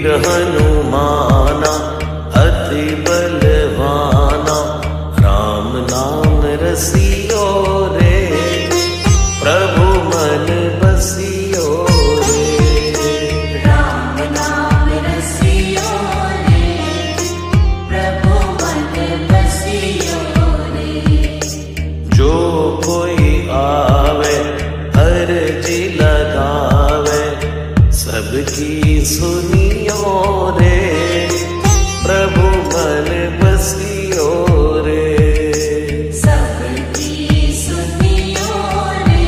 वीर हनुमाना अति बलवाना, राम नाम रसियो रे, प्रभु मन बसियो रे। राम नाम रसियो रे, प्रभु मन बसियो रे। जो कोई आवे अर्जी लगावे, सबकी सुनियो रे, प्रभु मन बसियो रे। सबकी सुनियो रे,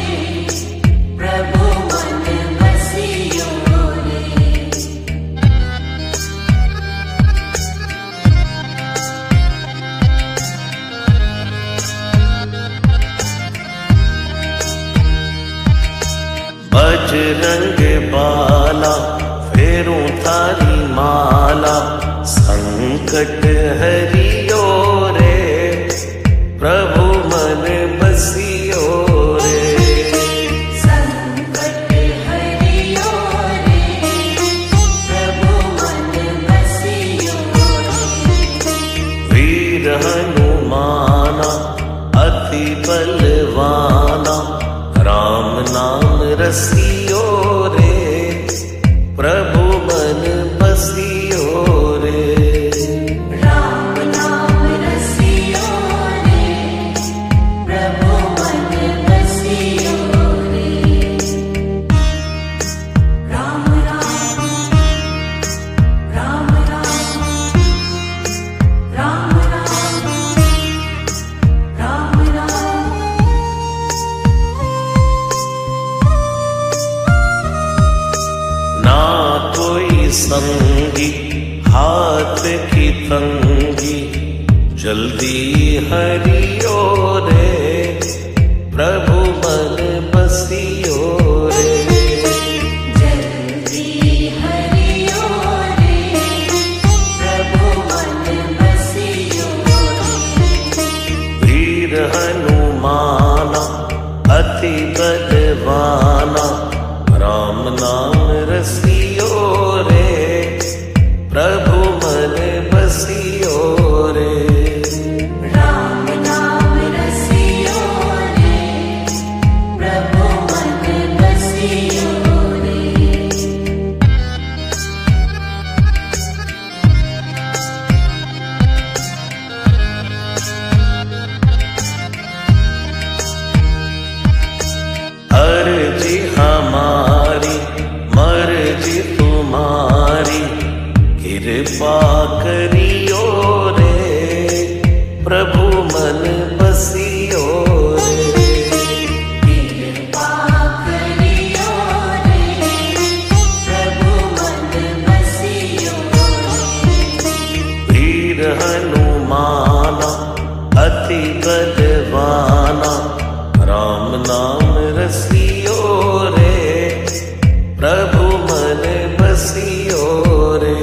प्रभु मन बसियो रे। बजरंग बाला फेरूं थारी माला, संकट हरियो रे, प्रभु मन बसियो रे। संकट हरियो रे, प्रभु मन बसियो रे। वीर हनुमाना अति बलवाना, राम नाम रसियो रे, प्रभु मन बसियो रे। राम नाम रसियो रे, प्रभु मन बसियो रे। राम राम राम राम राम राम राम राम। ना कोई संगी हाथ की तंगी, जल्दी हरियो रे, प्रभु मन बसियो रे। जल्दी हरियो रे, प्रभु मन बसियो रे। वीर हनुमाना अति बलवाना, राम नाम रसियो रे, प्रभु मन बसियो रे। राम नाम रसियो रे, प्रभु मन बसियो रे। अर्जी हमारी मर्जी तुम्हारी, कृपा करियो रे, प्रभु मन बसियो रे। कृपा करियो रे, प्रभु मन बसियो रे। वीर हनुमाना अति बलवाना, राम नाम रसियो रे, प्रभु मन बसियो रे।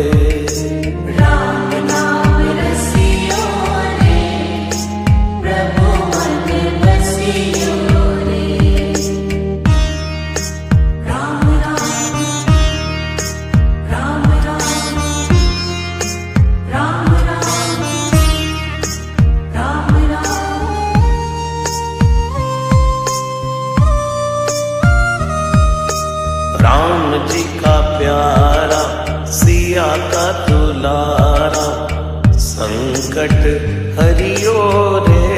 राम नाम रसियो रे, प्रभु मन बसियो रे। राम राम राम राम राम राम राम। राम जी का प्यारा सिया का दुलारा, संकट हरियो रे,